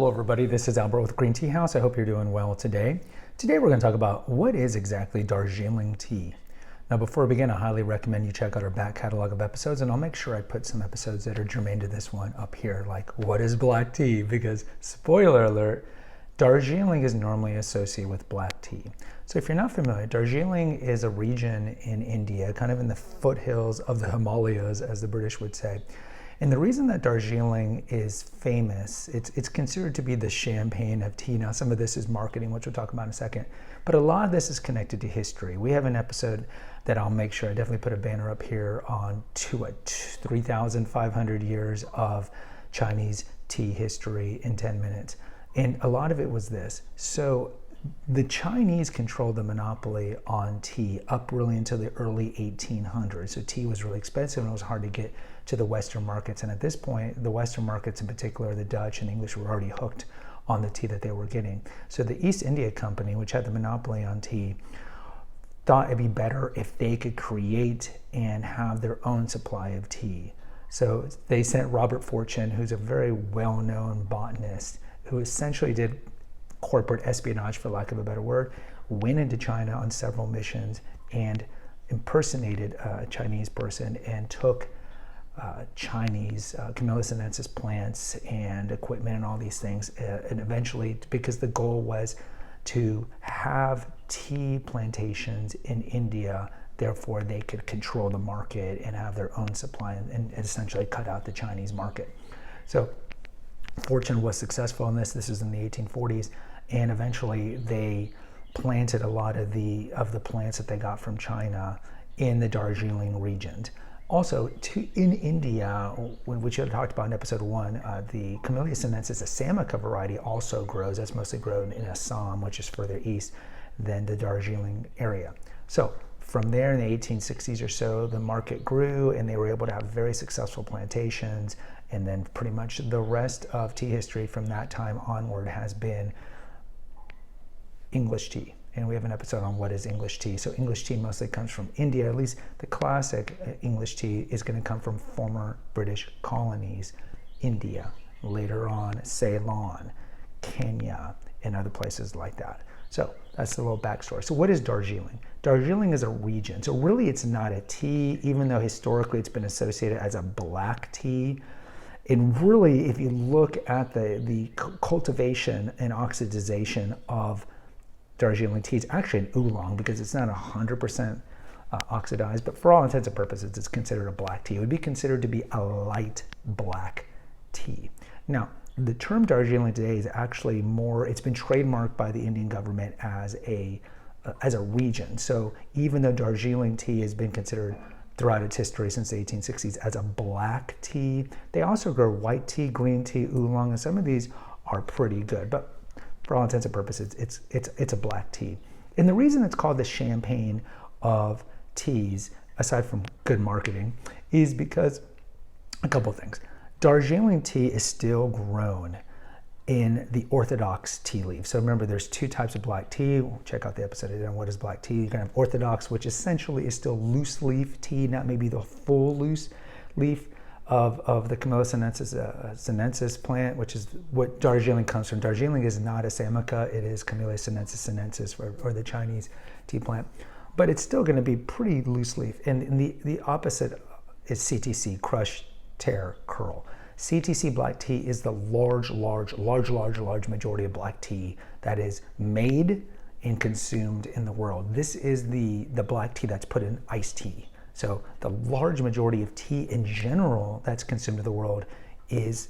Hello everybody, this is Albert with Green Tea House. I hope you're doing well today. Today we're going to talk about what is exactly Darjeeling tea. Now before we begin, I highly recommend you check out our back catalog of episodes, and I'll make sure I put some episodes that are germane to this one up here, like what is black tea, because spoiler alert, Darjeeling is normally associated with black tea. So if you're not familiar, Darjeeling is a region in India, kind of in the foothills of the Himalayas, as the British would say. And the reason that Darjeeling is famous, it's considered to be the champagne of tea. Now, some of this is marketing, which we'll talk about in a second, but a lot of this is connected to history. We have an episode that I'll make sure I definitely put a banner up here on 3,500 years of Chinese tea history in 10 minutes. And a lot of it was this. So the Chinese controlled the monopoly on tea up really until the early 1800s. So tea was really expensive and it was hard to get to the Western markets. And at this point, the Western markets in particular, the Dutch and English, were already hooked on the tea that they were getting. So the East India Company, which had the monopoly on tea, thought it'd be better if they could create and have their own supply of tea. So they sent Robert Fortune, who's a very well-known botanist, who essentially did corporate espionage, for lack of a better word, went into China on several missions and impersonated a Chinese person and took Chinese Camellia sinensis plants and equipment and all these things, and eventually, because the goal was to have tea plantations in India, therefore they could control the market and have their own supply and essentially cut out the Chinese market. So Fortune was successful in this. This was in the 1840s, and eventually they planted a lot of the plants that they got from China in the Darjeeling region. Also, in India, which I talked about in episode 1, the Camellia sinensis, a Samaka variety, also grows. That's mostly grown in Assam, which is further east than the Darjeeling area. So from there in the 1860s or so, the market grew and they were able to have very successful plantations. And then pretty much the rest of tea history from that time onward has been English tea. And we have an episode on what is English tea. So English tea mostly comes from India. At least the classic English tea is going to come from former British colonies, India, later on Ceylon, Kenya, and other places like that. So that's the little backstory. So what is Darjeeling? Darjeeling is a region. So really it's not a tea, even though historically it's been associated as a black tea. And really, if you look at the cultivation and oxidization of Darjeeling tea, it's actually an oolong because it's not 100% oxidized, but for all intents and purposes, it's considered a black tea. It would be considered to be a light black tea. Now, the term Darjeeling today is actually more, it's been trademarked by the Indian government as a region. So even though Darjeeling tea has been considered throughout its history since the 1860s as a black tea, they also grow white tea, green tea, oolong, and some of these are pretty good. But for all intents and purposes, it's a black tea. And the reason it's called the champagne of teas, aside from good marketing, is because a couple things. Darjeeling tea is still grown in the Orthodox tea leaf. So remember, there's two types of black tea. Check out the episode on what is black tea. You can have Orthodox, which essentially is still loose leaf tea, not maybe the full loose leaf of the Camellia sinensis plant, which is what Darjeeling comes from. Darjeeling is not a Samaka, it is Camellia sinensis, or the Chinese tea plant. But it's still going to be pretty loose leaf. And the opposite is CTC, crush, tear, curl. CTC black tea is the large majority of black tea that is made and consumed in the world. This is the black tea that's put in iced tea. So the large majority of tea in general that's consumed in the world is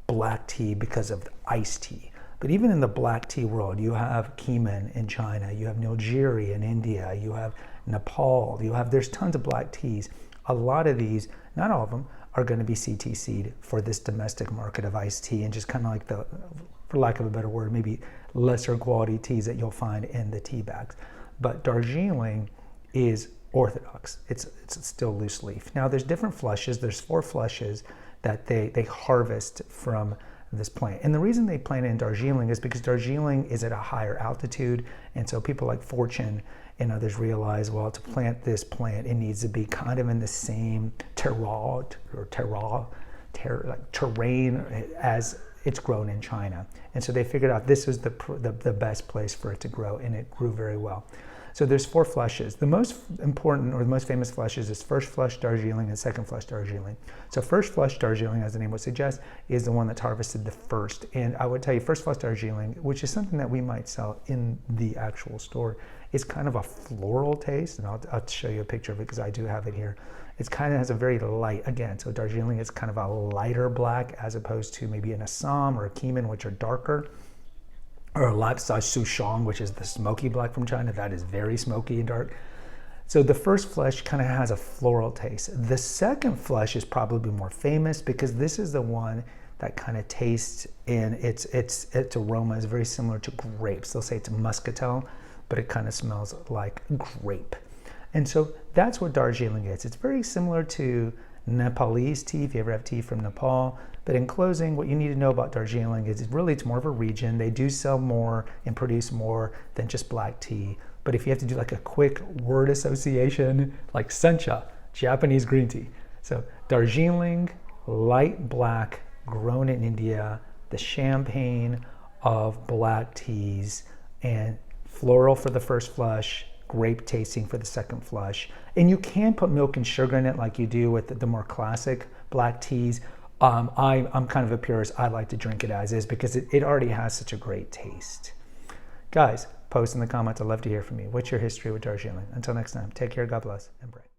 black tea because of the iced tea. But even in the black tea world, you have Keeman in China, you have Nilgiri in India, you have Nepal, there's tons of black teas. A lot of these, not all of them, are going to be CTC'd for this domestic market of iced tea, and just kind of like for lack of a better word, maybe lesser quality teas that you'll find in the tea bags. But Darjeeling is Orthodox. It's still loose leaf. Now there's different flushes. There's 4 flushes that they harvest from this plant. And the reason they plant it in Darjeeling is because Darjeeling is at a higher altitude, and so people like Fortune and others realize, well, to plant this plant, it needs to be kind of in the same terrain as it's grown in China. And so they figured out this was the best place for it to grow, and it grew very well. So there's 4 flushes. The most important or the most famous flushes is first flush Darjeeling and second flush Darjeeling. So first flush Darjeeling, as the name would suggest, is the one that's harvested the first. And I would tell you first flush Darjeeling, which is something that we might sell in the actual store, is kind of a floral taste. And I'll show you a picture of it because I do have it here. It kind of has a very light, again, so Darjeeling is kind of a lighter black as opposed to maybe an Assam or a Keeman, which are darker. Or a Lapsai Souchong, which is the smoky black from China, that is very smoky and dark. So the first flush kind of has a floral taste. The second flush is probably more famous because this is the one that kind of tastes, and its aroma is very similar to grapes. They'll say it's muscatel, but it kind of smells like grape. And so that's what Darjeeling is. It's very similar to Nepalese tea, if you ever have tea from Nepal. But in closing, what you need to know about Darjeeling is really it's more of a region. They do sell more and produce more than just black tea. But if you have to do like a quick word association, like sencha, Japanese green tea. So Darjeeling, light black, grown in India, the champagne of black teas, and floral for the first flush, grape tasting for the second flush. And you can put milk and sugar in it like you do with the more classic black teas. I'm kind of a purist. I like to drink it as is because it already has such a great taste. Guys, post in the comments. I'd love to hear from you. What's your history with Darjeeling? Until next time, take care, God bless, and pray.